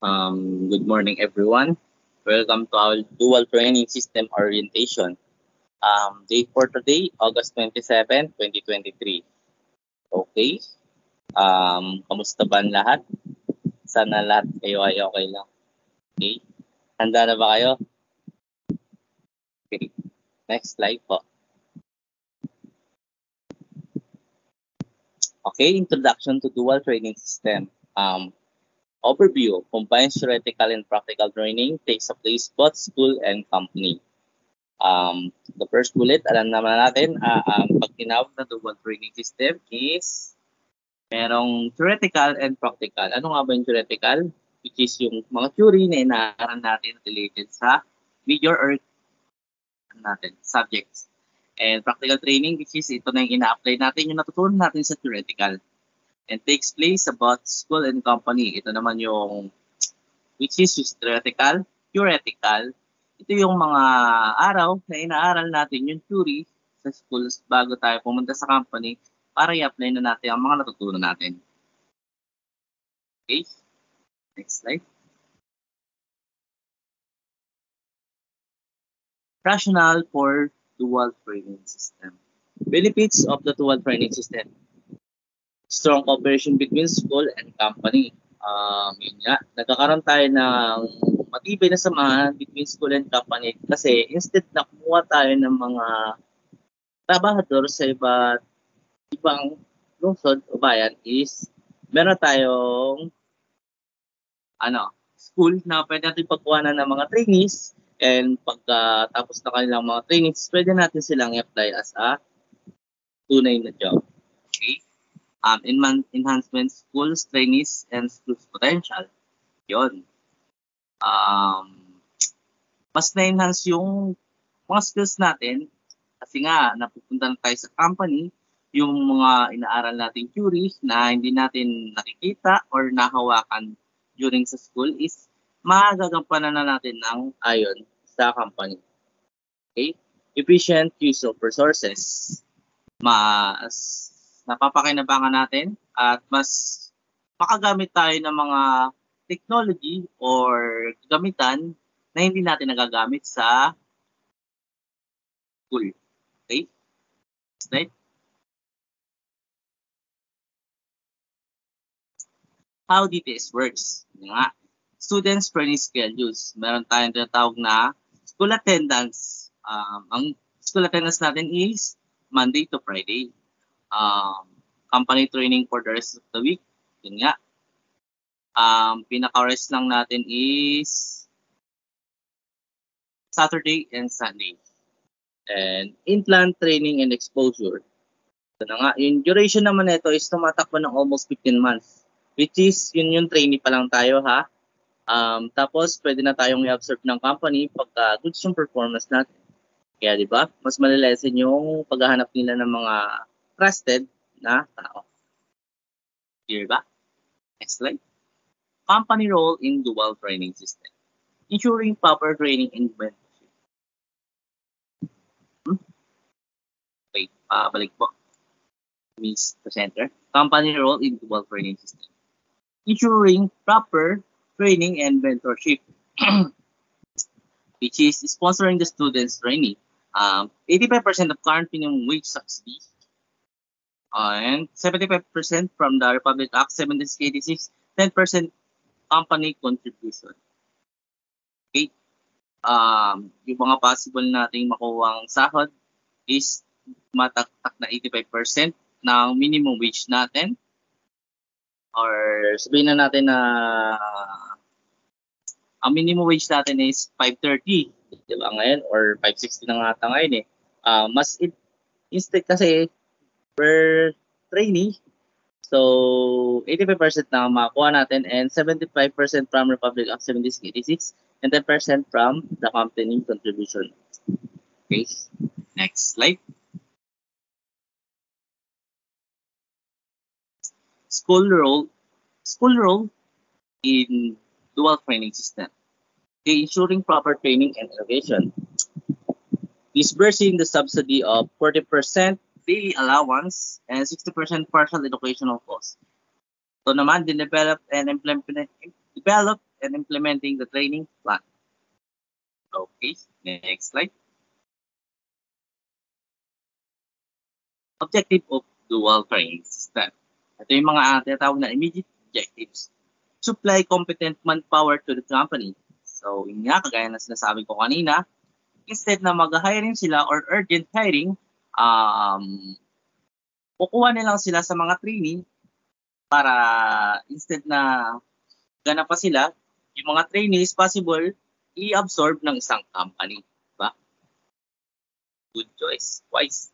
Good morning, everyone. Welcome to our dual training system orientation. Date for today, August 27, 2023. Okay. Kamusta ba ang lahat? Sana lahat kayo ay okay lang. Okay. Handa na ba kayo? Okay. Next slide po. Okay, introduction to dual training system. Overview, combines theoretical and practical training, takes a place both school and company. The first bullet, alam naman natin, pag tinawag na dual training system is merong theoretical and practical. Ano nga ba yung theoretical? Which is yung mga theory na inaaral natin related sa major or subjects. And practical training, which is ito na yung ina-apply natin, yung natutunan natin sa theoretical. And takes place about school and company. Ito naman yung, which is theoretical. Ito yung mga araw na inaaral natin yung theory sa schools bago tayo pumunta sa company para i-apply na natin ang mga natutunan natin. Okay, next slide. Rationale for dual training system. Benefits of the dual training system. Strong cooperation between school and company. Yun nga, nagkakaroon tayo ng matibay na samahan between school and company kasi instead na kumuha tayo ng mga trabahador sa ibang lungsod o bayan is meron tayong school na pwede natin pagkuhanan ng mga trainees and pagkatapos na kanilang mga trainings, pwede natin silang i-apply as a tunay na job. Okay? Enhancement schools, trainees, and schools potential. Yun. Mas na-enhance yung mga skills natin kasi nga napupunta na tayo sa company, yung mga inaaral nating theories na hindi natin nakikita or nahawakan during sa school is magagampanan na natin ng ayon sa company. Okay? Efficient use of resources. Mas napapakinabangan natin at mas makagamit tayo ng mga technology or gamitan na hindi natin nagagamit sa school. Okay? Slide. How DTS works. Nga. Students training schedules. Meron tayong tinatawag na school attendance. Ang school attendance natin is Monday to Friday. Company training for the rest of the week. Yun nga. Pinaka-rest lang natin is Saturday and Sunday. And in-plant training and exposure. So na nga, yung duration naman nito is tumatakbo ng almost 15 months. Which is, yun yung trainee pa lang tayo ha. Tapos, pwede na tayong i-observe ng company pagka goods yung performance natin. Kaya di ba, mas malilesen yung paghahanap nila ng mga trusted na tao. Clear ba? Next slide. Company role in dual training system. Ensuring proper training and mentorship. Okay, balik po. Miss Presenter. Company role in dual training system. Ensuring proper training and mentorship. Which is sponsoring the students' training. 85% of current minimum wage subsidy. And 75% from the Republic Act 1786, 10% company contribution. Okay. Yung mga possible nating makuwang sahod is mataktak na 85% ng minimum wage natin. Or sabihin na natin na ang minimum wage natin is 530, di ba ngayon? Or 560 na nga ata ngayon eh. Instead kasi per trainee, so 85% na makuha natin and 75% from Republic Act 1786 and 10% from the company contribution. Okay, next slide. School role in dual training system. Okay, ensuring proper training and innovation. Disbursing the subsidy of 40% daily allowance and 60% partial educational costs. So naman, develop and and implementing the training plan. Okay, next slide. Objective of dual training system. Ito yung mga tinatawag na immediate objectives. Supply competent manpower to the company. So, yun nga, kagaya na sinasabi ko kanina, instead na mag-hiring sila or urgent hiring, kukuha nilang sila sa mga training para instead na ganap pa sila, yung mga trainees possible i-absorb ng isang company. Diba? Good choice. Wise.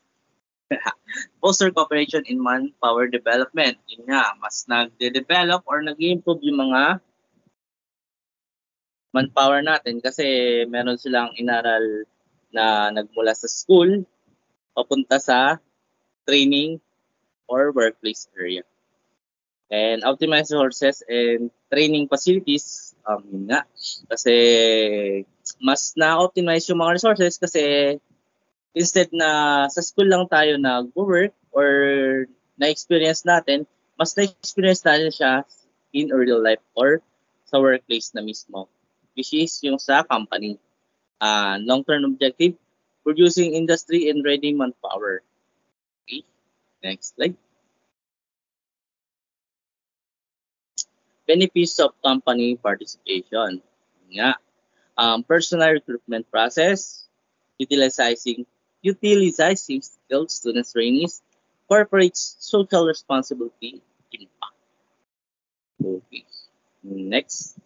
Foster cooperation in manpower development. Yun nga, mas nagde-develop or nag-improve yung mga manpower natin kasi meron silang inaral na nagmula sa school papunta sa training or workplace area. And optimize resources and training facilities, yun nga, kasi mas na-optimize yung mga resources kasi instead na sa school lang tayo nag-work or na-experience natin, mas na-experience natin siya in real life or sa workplace na mismo, which is yung sa company. Long-term objective, producing industry and ready manpower. Okay, next slide. Benefits of company participation. Nga, personal recruitment process, utilizing skilled students trainees, corporate social responsibility impact. Okay, next.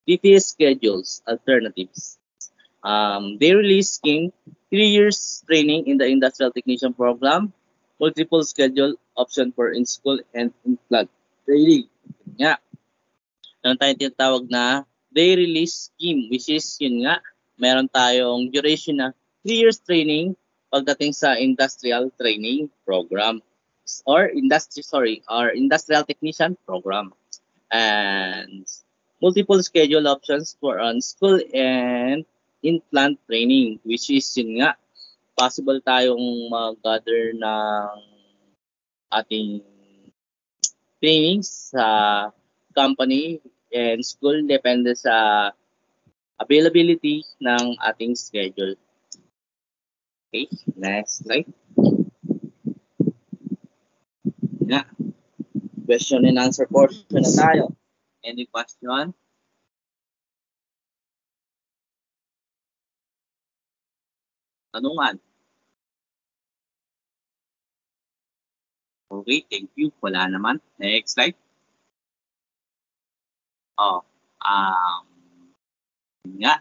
DPS schedules alternatives. They release scheme 3 years training in the industrial technician program, multiple schedule option for in-school and in-plant training. Nga, meron tayong tinatawag na day release scheme, which is yun nga, meron tayong duration na 3 years training pagdating sa industrial training program or industrial technician program. And multiple schedule options for on-school and in-plant training, which is yun nga, possible tayong mag-gather ng ating trainings sa company and school depende sa availability ng ating schedule. Okay, next slide. Yeah. Question and answer portion na tayo. Any question? Tanungan. Okay, thank you. Wala naman. Next slide. Nga.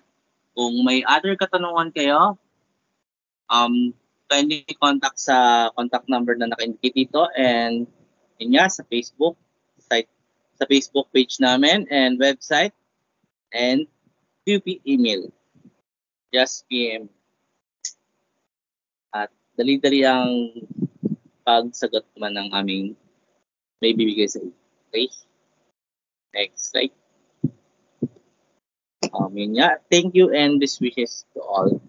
Kung may other katanungan kayo, kindly contact sa contact number na naka-indicate dito and yun nga, sa Facebook sa Facebook page namin and website and QP email. Just PM. At dali-dali ang pagsagot man ng aming may bibigay sa iyo. Okay? Next slide. Yun nga. Thank you and best wishes to all.